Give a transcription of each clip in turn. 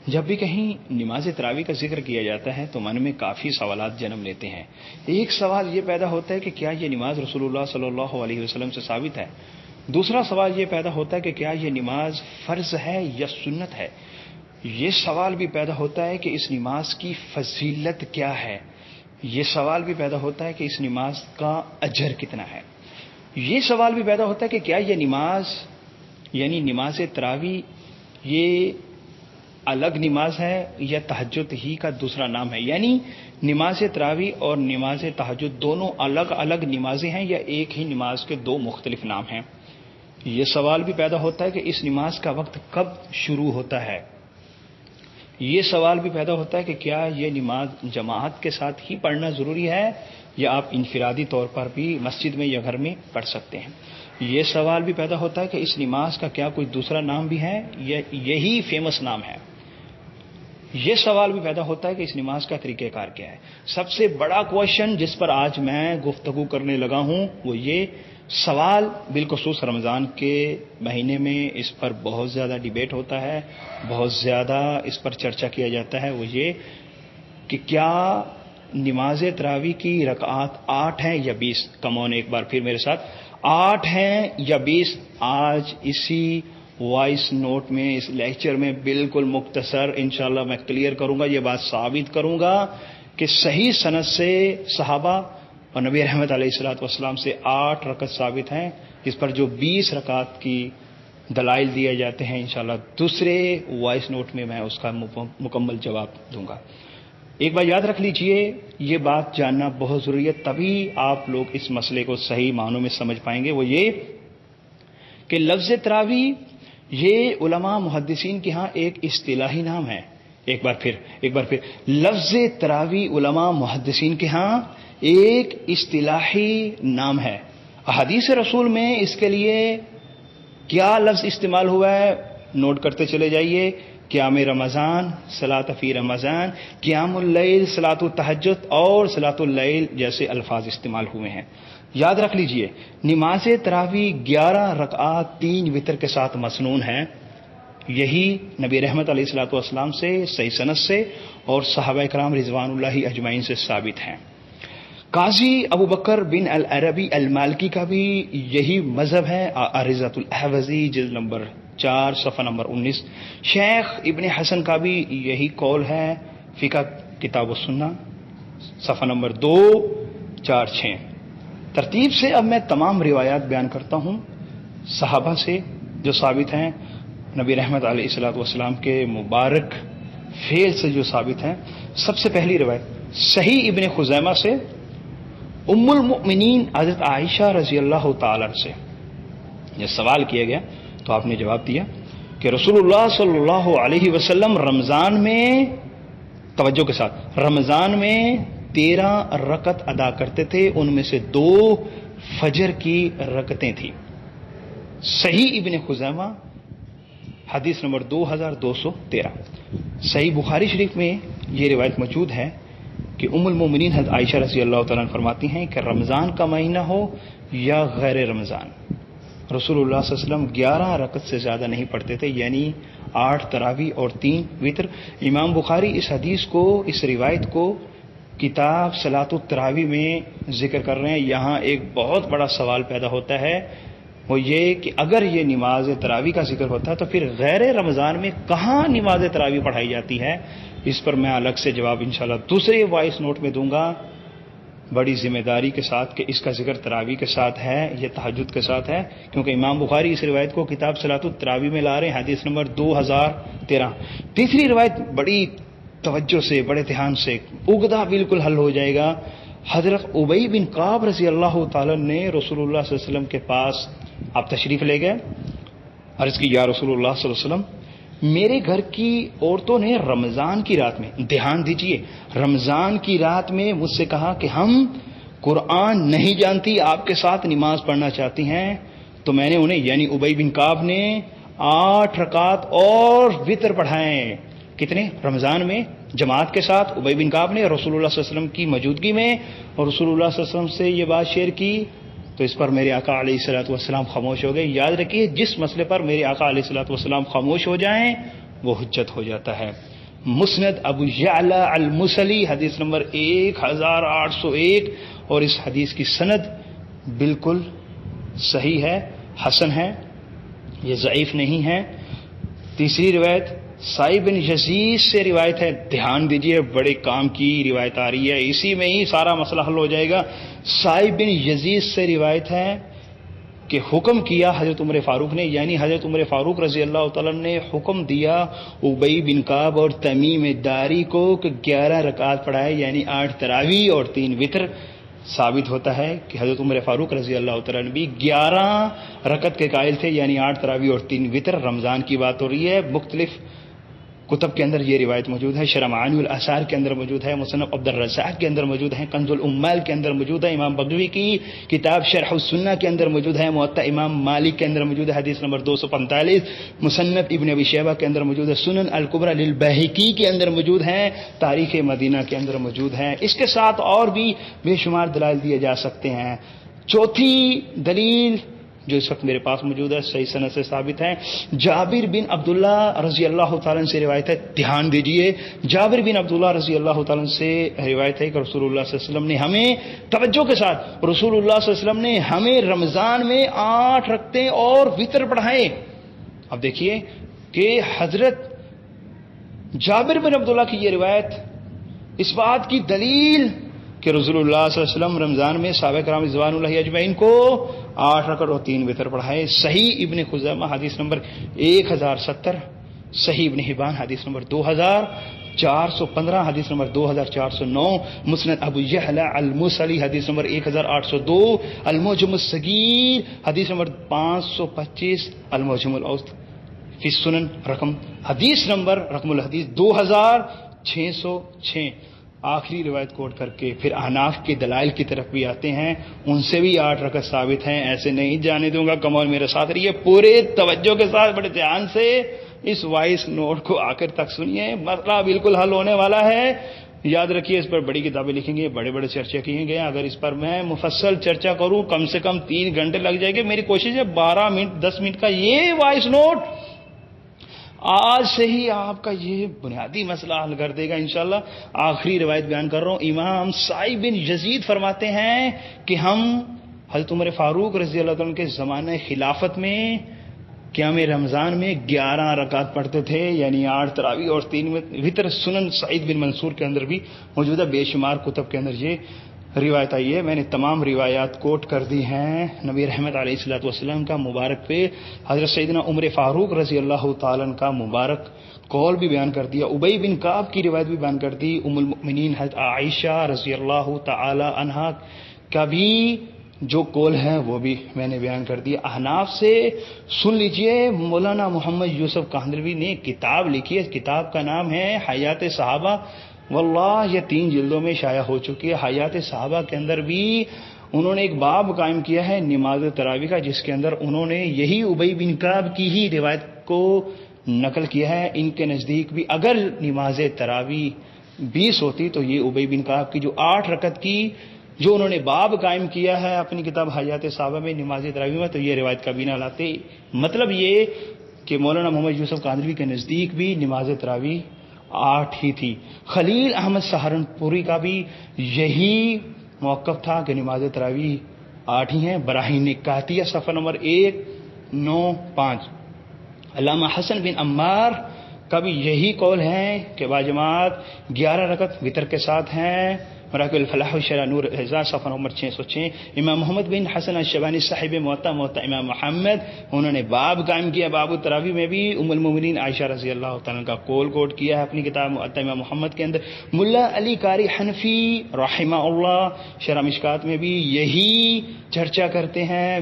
جب بھی کہیں نماز تراویح کا ذکر کیا جاتا ہے تو من میں کافی سوالات جنم لیتے ہیں۔ ایک سوال یہ پیدا ہوتا ہے کہ کیا یہ نماز رسول اللہ صلی اللہ علیہ وسلم سے ثابت ہے؟ دوسرا سوال یہ پیدا ہوتا ہے کہ کیا یہ نماز فرض ہے یا سنت ہے؟ یہ سوال بھی پیدا ہوتا ہے کہ اس نماز کی فضیلت کیا ہے؟ یہ سوال بھی پیدا ہوتا ہے کہ اس نماز کا اجر کتنا ہے؟ یہ سوال بھی پیدا ہوتا ہے کہ کیا یہ نماز یعنی نماز تراویح یہ الگ نماز ہے یا تہجد ہی کا دوسرا نام ہے؟ یعنی نماز تراویح اور نماز تہجد دونوں الگ الگ نمازیں ہیں یا ایک ہی نماز کے دو مختلف نام ہیں؟ یہ سوال بھی پیدا ہوتا ہے کہ اس نماز کا وقت کب شروع ہوتا ہے؟ یہ سوال بھی پیدا ہوتا ہے کہ کیا یہ نماز جماعت کے ساتھ ہی پڑھنا ضروری ہے یا آپ انفرادی طور پر بھی مسجد میں یا گھر میں پڑھ سکتے ہیں؟ یہ سوال بھی پیدا ہوتا ہے کہ اس نماز کا کیا کوئی دوسرا نام بھی ہے یا یہی فیمس نام ہے؟ یہ سوال بھی پیدا ہوتا ہے کہ اس نماز کا طریقہ کار کیا ہے؟ سب سے بڑا کویشچن جس پر آج میں گفتگو کرنے لگا ہوں وہ یہ سوال، بالخصوص رمضان کے مہینے میں اس پر بہت زیادہ ڈیبیٹ ہوتا ہے، بہت زیادہ اس پر چرچا کیا جاتا ہے، وہ یہ کہ کیا نماز تراویح کی رکعات 8 ہیں یا 20؟ کمون ایک بار پھر میرے ساتھ، 8 ہیں یا 20؟ آج اسی وائس نوٹ میں اس لیکچر میں بالکل مختصر انشاءاللہ میں کلیئر کروں گا، یہ بات ثابت کروں گا کہ صحیح سند سے صحابہ اور نبی رحمت علیہ الصلوۃ والسلام سے 8 رکعت ثابت ہیں، اس پر جو 20 رکعت کی دلائل دیے جاتے ہیں انشاءاللہ دوسرے وائس نوٹ میں اس کا مکمل جواب دوں گا۔ ایک بات یاد رکھ لیجئے، یہ بات جاننا بہت ضروری ہے، تبھی آپ لوگ اس مسئلے کو صحیح معنوں میں سمجھ پائیں گے۔ وہ یہ کہ لفظ تراویح یہ علماء محدثین کے ہاں ایک اصطلاحی نام ہے۔ ایک بار پھر لفظ تراویح علماء محدثین کے ہاں ایک اصطلاحی نام ہے۔ احادیث رسول میں اس کے لیے کیا لفظ استعمال ہوا ہے نوٹ کرتے چلے جائیے۔ قیام رمضان، صلاۃ فی رمضان، قیام اللیل، صلاۃ التہجد اور صلاۃ اللیل جیسے الفاظ استعمال ہوئے ہیں۔ یاد رکھ لیجئے نماز تراویح 11 رکعات 3 وتر کے ساتھ مسنون ہے، یہی نبی رحمت علیہ الصلوۃ والسلام سے صحیح سند سے اور صحابہ کرام رضوان اللہ اجمعین سے ثابت ہیں۔ قاضی ابو بکر بن العربی المالکی کا بھی یہی مذہب ہے، عارضۃ الاحوذی جلد نمبر 4 صفحہ نمبر 19۔ شیخ ابن حسن کا بھی یہی قول ہے، فقہ کتاب السنہ صفحہ نمبر 246۔ ترتیب سے اب میں تمام روایات بیان کرتا ہوں صحابہ سے جو ثابت ہیں، نبی رحمت علیہ الصلوۃ والسلام کے مبارک فعل سے جو ثابت ہیں۔ سب سے پہلی روایت صحیح ابن خزیمہ سے ام المؤمنین حضرت عائشہ رضی اللہ تعالی عنہ سے یہ سوال کیا گیا تو آپ نے جواب دیا کہ رسول اللہ صلی اللہ علیہ وسلم رمضان میں، توجہ کے ساتھ، رمضان میں 13 رکعت ادا کرتے تھے، ان میں سے 2 فجر کی رکعتیں تھیں۔ صحیح ابن خزیمہ حدیث نمبر 2213۔ صحیح بخاری شریف میں یہ روایت موجود ہے کہ ام المومنین حضرت عائشہ رضی اللہ تعالیٰ عنہ فرماتی ہیں کہ رمضان کا مہینہ ہو یا غیر رمضان، رسول اللہ صلی اللہ علیہ وسلم 11 رکعت سے زیادہ نہیں پڑھتے تھے، یعنی 8 تراویح اور 3 وتر۔ امام بخاری اس حدیث کو، اس روایت کو کتاب صلاۃ التراویح میں ذکر کر رہے ہیں۔ یہاں ایک بہت بڑا سوال پیدا ہوتا ہے، وہ یہ کہ اگر یہ نماز تراویح کا ذکر ہوتا ہے تو پھر غیر رمضان میں کہاں نماز تراویح پڑھائی جاتی ہے؟ اس پر میں الگ سے جواب انشاءاللہ دوسرے وائس نوٹ میں دوں گا، بڑی ذمہ داری کے ساتھ، کہ اس کا ذکر تراویح کے ساتھ ہے یا تہجد کے ساتھ ہے، کیونکہ امام بخاری اس روایت کو کتاب صلاۃ التراویح میں لا رہے ہیں، حدیث نمبر 2013۔ تیسری روایت بڑی توجہ سے، بڑے دھیان سے، عقدہ بالکل حل ہو جائے گا۔ حضرت ابی بن کعب رضی اللہ تعالی نے رسول اللہ صلی اللہ علیہ وسلم کے پاس آپ تشریف لے گئے، عرض کی یا رسول اللہ صلی اللہ علیہ وسلم، میرے گھر کی عورتوں نے رمضان کی رات میں، دھیان دیجئے، رمضان کی رات میں مجھ سے کہا کہ ہم قرآن نہیں جانتی، آپ کے ساتھ نماز پڑھنا چاہتی ہیں، تو میں نے انہیں یعنی ابی بن کعب نے 8 رکعات اور وتر پڑھائیں۔ کتنے؟ رمضان میں جماعت کے ساتھ ابی بن کعب نے رسول اللہ صلی اللہ علیہ وسلم کی موجودگی میں، اور رسول اللہ صلی اللہ علیہ وسلم سے یہ بات شیئر کی تو اس پر میرے آقا علیہ الصلوۃ والسلام خاموش ہو گئے۔ یاد رکھیے جس مسئلے پر میرے آقا علیہ الصلوۃ والسلام خاموش ہو جائیں وہ حجت ہو جاتا ہے۔ مسند ابو یعلا المصلی حدیث نمبر 1801، اور اس حدیث کی سند بالکل صحیح ہے، حسن ہے، یہ ضعیف نہیں ہے۔ تیسری روایت سعید بن یزید سے روایت ہے، دھیان دیجئے بڑے کام کی روایت آ رہی ہے، اسی میں ہی سارا مسئلہ حل ہو جائے گا۔ سعید بن یزید سے روایت ہے کہ حکم کیا حضرت عمر فاروق نے، یعنی حضرت عمر فاروق رضی اللہ تعالیٰ نے حکم دیا ابی بن کعب اور تمیم داری کو کہ 11 رکعت پڑھائے، یعنی 8 تراویح اور 3 وتر۔ ثابت ہوتا ہے کہ حضرت عمر فاروق رضی اللہ تعالیٰ نے بھی 11 رکعت کے قائل تھے، یعنی 8 تراویح اور 3 وتر۔ رمضان کی بات ہو رہی ہے، مختلف کتب کے اندر یہ روایت موجود ہے، شرح معانی الاثار کے اندر موجود ہے، مصنف عبد الرزاق کے اندر موجود ہے، کنز الامال کے اندر موجود ہے، امام بغوی کی کتاب شرح السنہ کے اندر موجود ہے، موطا امام مالک کے اندر موجود ہے، حدیث نمبر 245، مصنف ابن ابی شیبہ کے اندر موجود ہے، سنن الکبری للبیہقی کے اندر موجود ہے، تاریخ مدینہ کے اندر موجود ہے۔ اس کے ساتھ اور بھی بے شمار دلائل دیے جا سکتے ہیں۔ چوتھی دلیل جو اس وقت میرے پاس موجود ہے، صحیح سند سے ثابت ہے، جابر بن عبداللہ رضی اللہ تعالیٰ سے روایت ہے، دھیان دیجئے، جابر بن عبداللہ رضی اللہ تعالیٰ سے روایت ہے کہ رسول اللہ صلی اللہ علیہ وسلم نے ہمیں، توجہ کے ساتھ، رسول اللہ صلی اللہ علیہ وسلم نے ہمیں رمضان میں 8 رکعتیں اور وتر پڑھائے۔ اب دیکھیے کہ حضرت جابر بن عبداللہ کی یہ روایت اس بات کی دلیل کہ رسول اللہ صلی اللہ علیہ وسلم رمضان میں صحابہ کرام رضوان اللہ اجمعین کو 8 رکعت اور 3 وتر پڑھائے۔ صحیح ابن خزیمہ حدیث نمبر 1070، صحیح ابن حبان حدیث نمبر 2415، حدیث نمبر 2409، مسند ابو یعلا المصلی حدیث نمبر 1802، المعجم الصغیر حدیث نمبر 525، المعجم الاوسط فی السنن حدیث نمبر رقم الحدیث 2606۔ آخری روایت کوٹ کر کے پھر احناف کے دلائل کی طرف بھی آتے ہیں، ان سے بھی 8 رکعت ثابت ہیں، ایسے نہیں جانے دوں گا۔ کمال میرے ساتھ رہیے، پورے توجہ کے ساتھ بڑے دھیان سے اس وائس نوٹ کو آخر تک سنیے، مسئلہ بالکل حل ہونے والا ہے۔ یاد رکھیے اس پر بڑی کتابیں لکھیں گے، بڑے بڑے چرچے کیے گئے، اگر اس پر میں مفصل چرچا کروں کم سے کم 3 گھنٹے لگ جائے گے۔ میری کوشش ہے 12 منٹ 10 منٹ کا یہ وائس نوٹ آج سے ہی آپ کا یہ بنیادی مسئلہ حل کر دے گا انشاءاللہ۔ آخری روایت بیان کر رہا ہوں، امام سعید بن یزید فرماتے ہیں کہ ہم حضرت عمر فاروق رضی اللہ عنہ کے زمانہ خلافت میں قیام رمضان میں 11 رکعت پڑھتے تھے، یعنی 8 تراویح اور 3 وتر۔ سنن سعید بن منصور کے اندر بھی موجود ہے، بے شمار کتب کے اندر یہ روایت آئی ہے۔ میں نے تمام روایات کوٹ کر دی ہیں نبی رحمت علیہ الصلوۃ والسلام کا مبارک پہ، حضرت سیدنا عمر فاروق رضی اللہ تعالیٰ کا مبارک قول بھی بیان کر دیا، ابی بن کعب کی روایت بھی بیان کر دی، ام المؤمنین حضرت عائشہ رضی اللہ تعالی عنہا کا بھی جو قول ہے وہ بھی میں نے بیان کر دیا۔ احناف سے سن لیجئے، مولانا محمد یوسف کاندھلوی نے کتاب لکھی ہے، کتاب کا نام ہے حیات صحابہ، واللہ یہ 3 جلدوں میں شائع ہو چکی ہے۔ حیات صحابہ کے اندر بھی انہوں نے ایک باب قائم کیا ہے نماز تراویح کا، جس کے اندر انہوں نے یہی ابی بن کعب کی ہی روایت کو نقل کیا ہے۔ ان کے نزدیک بھی اگر نماز تراویح 20 ہوتی تو یہ ابی بن کعب کی جو 8 رکعت کی جو انہوں نے باب قائم کیا ہے اپنی کتاب حیات صحابہ میں نماز تراویح میں، تو یہ روایت کبھی نہ لاتے۔ مطلب یہ کہ مولانا محمد یوسف کاندھلوی کے نزدیک بھی نماز تراویح 8 ہی تھی۔ خلیل احمد سہارنپوری کا بھی یہی موقف تھا کہ نماز تراویح 8 ہی ہیں۔ براہین قاطعیہ صفحہ نمبر 195۔ علامہ حسن بن عمار کا بھی یہی قول ہے کہ باجماعت 11 رکعت وتر کے ساتھ ہیں۔ مراکب الفلاح شرح نور اعزاز صفحہ نمبر 606۔ امام محمد بن حسن الشیبانی صاحب موطا امام محمد، انہوں نے باب قائم کیا باب التراویح میں بھی، ام المومنین عائشہ رضی اللہ تعالیٰ کا قول کوٹ کیا ہے اپنی کتاب موطا امام محمد کے اندر۔ ملا علی قاری حنفی رحمہ اللہ شرح مشکات میں بھی یہی چرچا کرتے ہیں،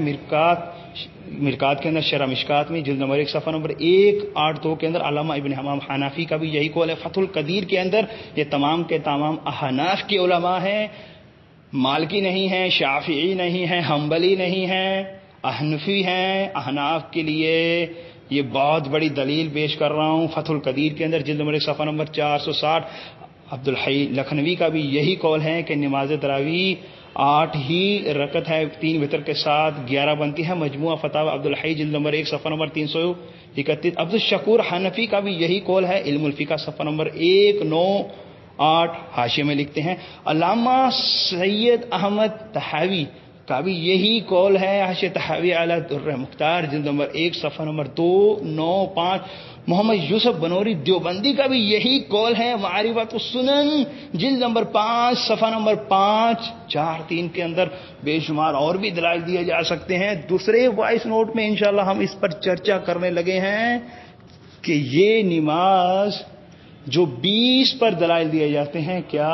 مرکات کے اندر شرح مشکات میں جلد نمبر 1 صفحہ نمبر 182 کے اندر علامہ ابن حمام حنفی کا بھی یہی قول ہے۔ فتح القدیر کے اندر یہ تمام کے تمام احناف کے علماء ہیں، مالکی نہیں ہیں، شافعی نہیں ہیں، حنبلی نہیں ہیں، حنفی ہیں۔ احناف کے لیے یہ بہت بڑی دلیل پیش کر رہا ہوں۔ فتح القدیر کے اندر جلد نمبر 1 صفحہ نمبر 460 عبدالحی لکھنوی کا بھی یہی قول ہے کہ نماز تراویح 8 ہی رکعت ہے 3 وتر کے ساتھ 11 بنتی ہے. مجموعہ فتاوی عبدالحی جلد نمبر 1 صفحہ نمبر 331. عبدالشکور حنفی کا بھی یہی قول ہے. علم الفقہ صفحہ نمبر 198 حاشیے میں لکھتے ہیں. علامہ سید احمد طحاوی کا بھی یہی قول ہے. حاشیہ طحاوی علی الدر مختار جلد نمبر 1 صفحہ نمبر 295. محمد یوسف بنوری دیوبندی کا بھی یہی قول ہے. معرفت السنن جلد نمبر 5 صفحہ نمبر 543 کے اندر بے شمار اور بھی دلائل دیے جا سکتے ہیں. دوسرے وائس نوٹ میں انشاءاللہ ہم اس پر چرچا کرنے لگے ہیں کہ یہ نماز جو 20 پر دلائل دیے جاتے ہیں کیا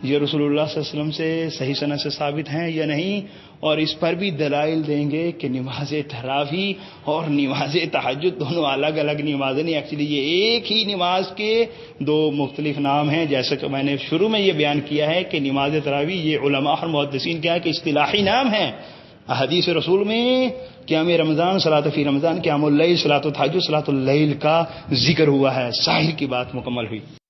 یہ رسول اللہ صلی اللہ علیہ وسلم سے صحیح سند سے ثابت ہیں یا نہیں، اور اس پر بھی دلائل دیں گے کہ نماز تراویح اور نماز تہجد دونوں الگ الگ نمازیں نہیں، ایکچولی یہ ایک ہی نماز کے 2 مختلف نام ہیں. جیسا کہ میں نے شروع میں یہ بیان کیا ہے کہ نماز تراویح یہ علماء اور محدثین کیا ہے کہ اصطلاحی نام ہیں. احادیث رسول میں قیام رمضان، صلاۃ فی رمضان، قیام اللیل، صلاۃ التہجد، صلاۃ اللیل کا ذکر ہوا ہے. ظاہر کی بات مکمل ہوئی.